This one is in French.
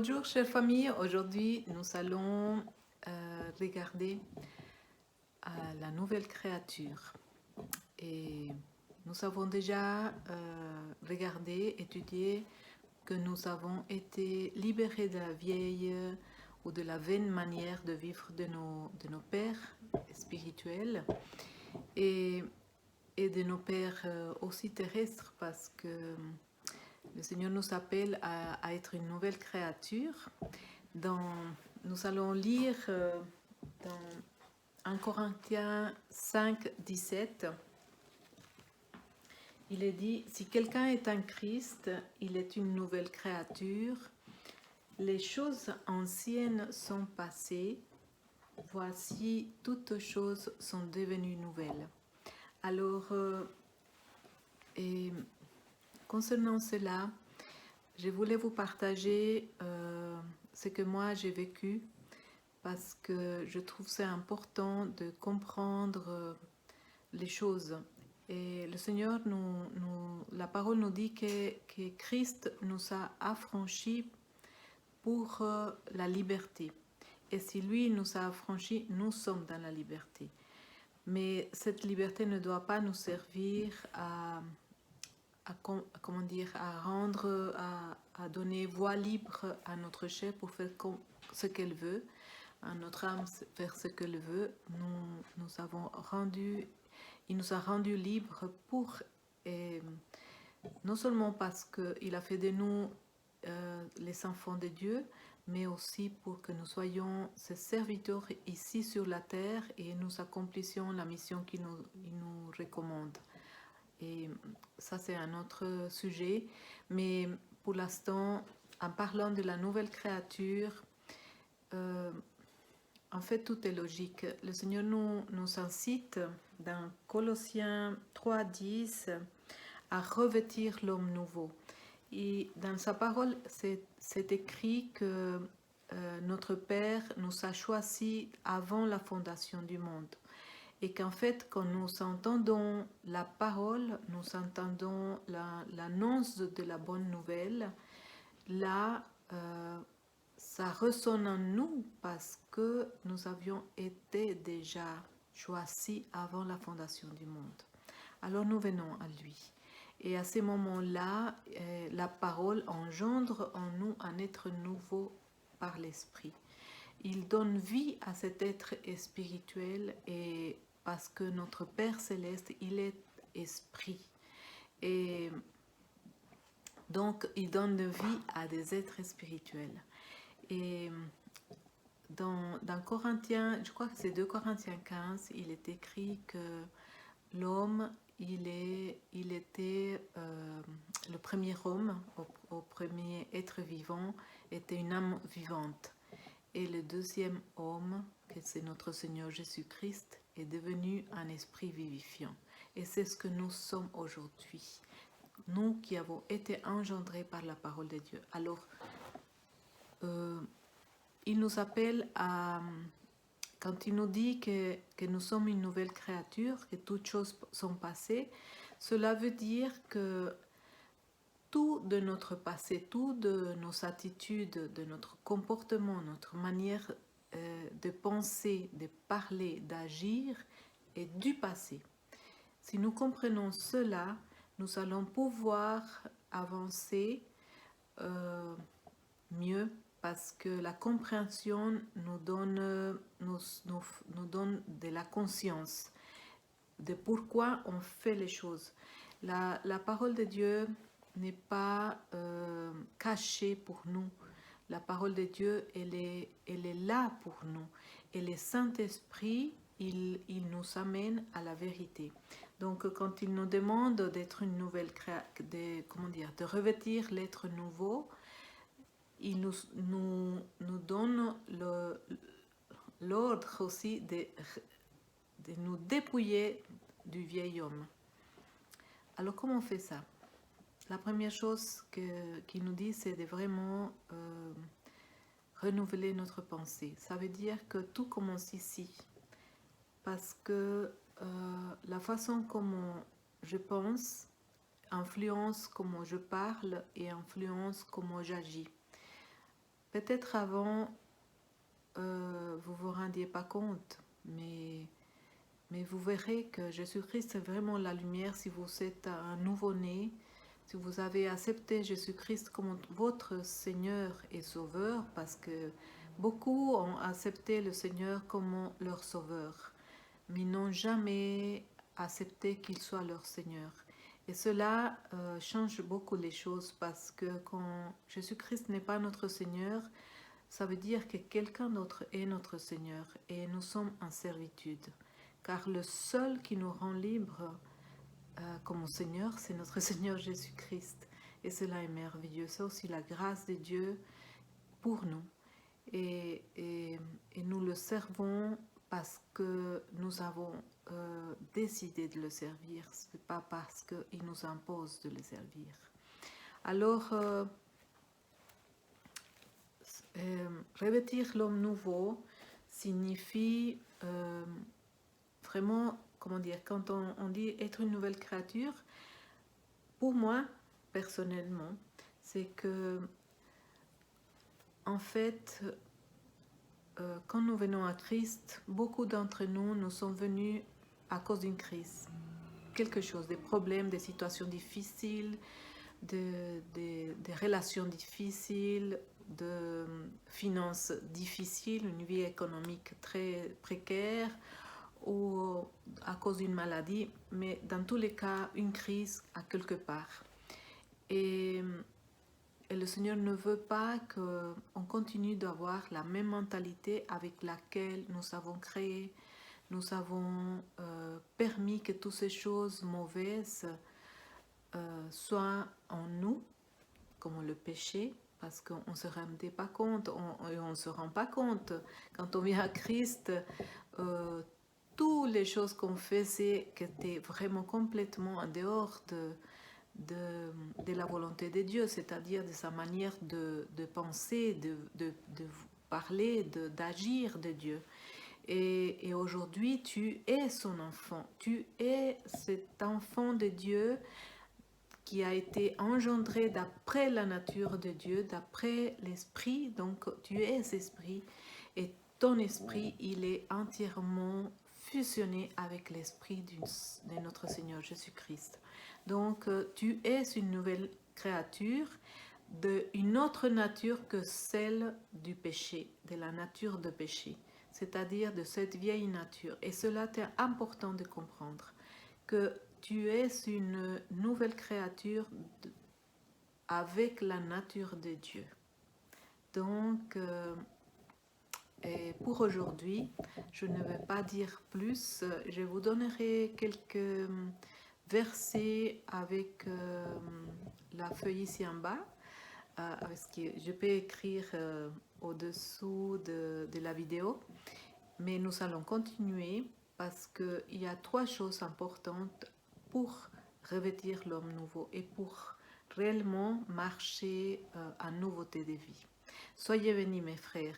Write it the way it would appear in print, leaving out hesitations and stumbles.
Bonjour chère famille, aujourd'hui nous allons regarder la nouvelle créature et nous avons déjà regardé, étudié que nous avons été libérés de la vieille ou de la vaine manière de vivre de nos pères spirituels et, et de nos pères aussi terrestres parce que le Seigneur nous appelle à être une nouvelle créature. Nous allons lire dans 1 Corinthiens 5, 17. Il est dit, si quelqu'un est un Christ, il est une nouvelle créature. Les choses anciennes sont passées. Voici, toutes choses sont devenues nouvelles. Alors, et concernant cela, je voulais vous partager ce que moi j'ai vécu parce que je trouve c'est important de comprendre les choses. Et le Seigneur, la parole nous dit que Christ nous a affranchis pour la liberté. Et si lui nous a affranchis, nous sommes dans la liberté. Mais cette liberté ne doit pas nous servir comment dire, à rendre, à donner voie libre à notre chair pour faire ce qu'elle veut, à notre âme faire ce qu'elle veut. Nous avons rendu, il nous a rendus libres pour, et non seulement parce qu'il a fait de nous les enfants de Dieu, mais aussi pour que nous soyons ses serviteurs ici sur la terre et nous accomplissions la mission qu'il nous recommande. Et ça, c'est un autre sujet. Mais pour l'instant, en parlant de la nouvelle créature, en fait, tout est logique. Le Seigneur nous incite dans Colossiens 3, 10 à revêtir l'homme nouveau. Et dans sa parole, c'est écrit que notre Père nous a choisis avant la fondation du monde. Et qu'en fait, quand nous entendons la parole, nous entendons l'annonce de la bonne nouvelle, là, ça ressonne en nous parce que nous avions été déjà choisis avant la fondation du monde. Alors nous venons à lui. Et à ces moments-là, la parole engendre en nous un être nouveau par l'esprit. Il donne vie à cet être spirituel et parce que notre Père céleste, il est esprit. Et donc, il donne vie à des êtres spirituels. Et dans Corinthiens, je crois que c'est 2 Corinthiens 15, il est écrit que l'homme, il était le premier homme, au premier être vivant, était une âme vivante. Et le deuxième homme, que c'est notre Seigneur Jésus-Christ, est devenu un esprit vivifiant. Et c'est ce que nous sommes aujourd'hui. Nous qui avons été engendrés par la parole de Dieu. Alors, il nous appelle à... Quand il nous dit que nous sommes une nouvelle créature, que toutes choses sont passées, cela veut dire que tout de notre passé, tout de nos attitudes, de notre comportement, notre manière de penser, de parler, d'agir est du passé. Si nous comprenons cela, nous allons pouvoir avancer mieux parce que la compréhension nous donne de la conscience de pourquoi on fait les choses. La parole de Dieu n'est pas cachée pour nous. La parole de Dieu, elle est là pour nous. Et le Saint-Esprit, il nous amène à la vérité. Donc, quand il nous demande d'être une nouvelle de revêtir l'être nouveau, il nous donne l'ordre aussi de nous dépouiller du vieil homme. Alors, comment on fait ça? La première chose qu'il nous dit, c'est de vraiment renouveler notre pensée. Ça veut dire que tout commence ici. Parce que la façon comment je pense influence comment je parle et influence comment j'agis. peut-être avant, vous vous rendiez pas compte, mais vous verrez que Jésus-Christ est vraiment la lumière si vous êtes un nouveau-né, si vous avez accepté Jésus-Christ comme votre Seigneur et Sauveur, parce que beaucoup ont accepté le Seigneur comme leur Sauveur, mais n'ont jamais accepté qu'il soit leur Seigneur. Et cela change beaucoup les choses, parce que quand Jésus-Christ n'est pas notre Seigneur, ça veut dire que quelqu'un d'autre est notre Seigneur et nous sommes en servitude. Car le seul qui nous rend libres comme Seigneur, c'est notre Seigneur Jésus-Christ. Et cela est merveilleux. C'est aussi la grâce de Dieu pour nous. Et nous le servons parce que nous avons décidé de le servir. Ce n'est pas parce qu'il nous impose de le servir. Alors, revêtir l'homme nouveau signifie vraiment, comment dire, quand on dit être une nouvelle créature, pour moi, personnellement, c'est que, en fait, quand nous venons à Christ, beaucoup d'entre nous, nous sommes venus à cause d'une crise. Quelque chose, des problèmes, des situations difficiles, des relations difficiles, de finances difficiles, une vie économique très précaire ou à cause d'une maladie, mais dans tous les cas, une crise à quelque part. Et le Seigneur ne veut pas qu'on continue d'avoir la même mentalité avec laquelle nous avons créé, nous avons permis que toutes ces choses mauvaises soient en nous, comme le péché, parce qu'on ne se rendait pas compte, on ne se rend pas compte. Quand on vient à Christ, toutes les choses qu'on faisait qui étaient vraiment complètement en dehors de la volonté de Dieu, c'est-à-dire de sa manière de penser, de parler, d'agir de Dieu. Et aujourd'hui, tu es son enfant, tu es cet enfant de Dieu qui a été engendré d'après la nature de Dieu, d'après l'esprit, donc tu es esprit, et ton esprit, il est entièrement fusionné avec l'esprit de notre Seigneur Jésus-Christ. Donc tu es une nouvelle créature d'une autre nature que celle du péché, de la nature de péché, c'est-à-dire de cette vieille nature. Et cela est important de comprendre, que tu es une nouvelle créature avec la nature de Dieu. Donc, et pour aujourd'hui, je ne vais pas dire plus. Je vous donnerai quelques versets avec la feuille ici en bas. Avec ce que je peux écrire au-dessous de la vidéo. Mais nous allons continuer parce qu'il y a 3 choses importantes pour revêtir l'homme nouveau et pour réellement marcher en nouveauté de vie. Soyez bénis mes frères.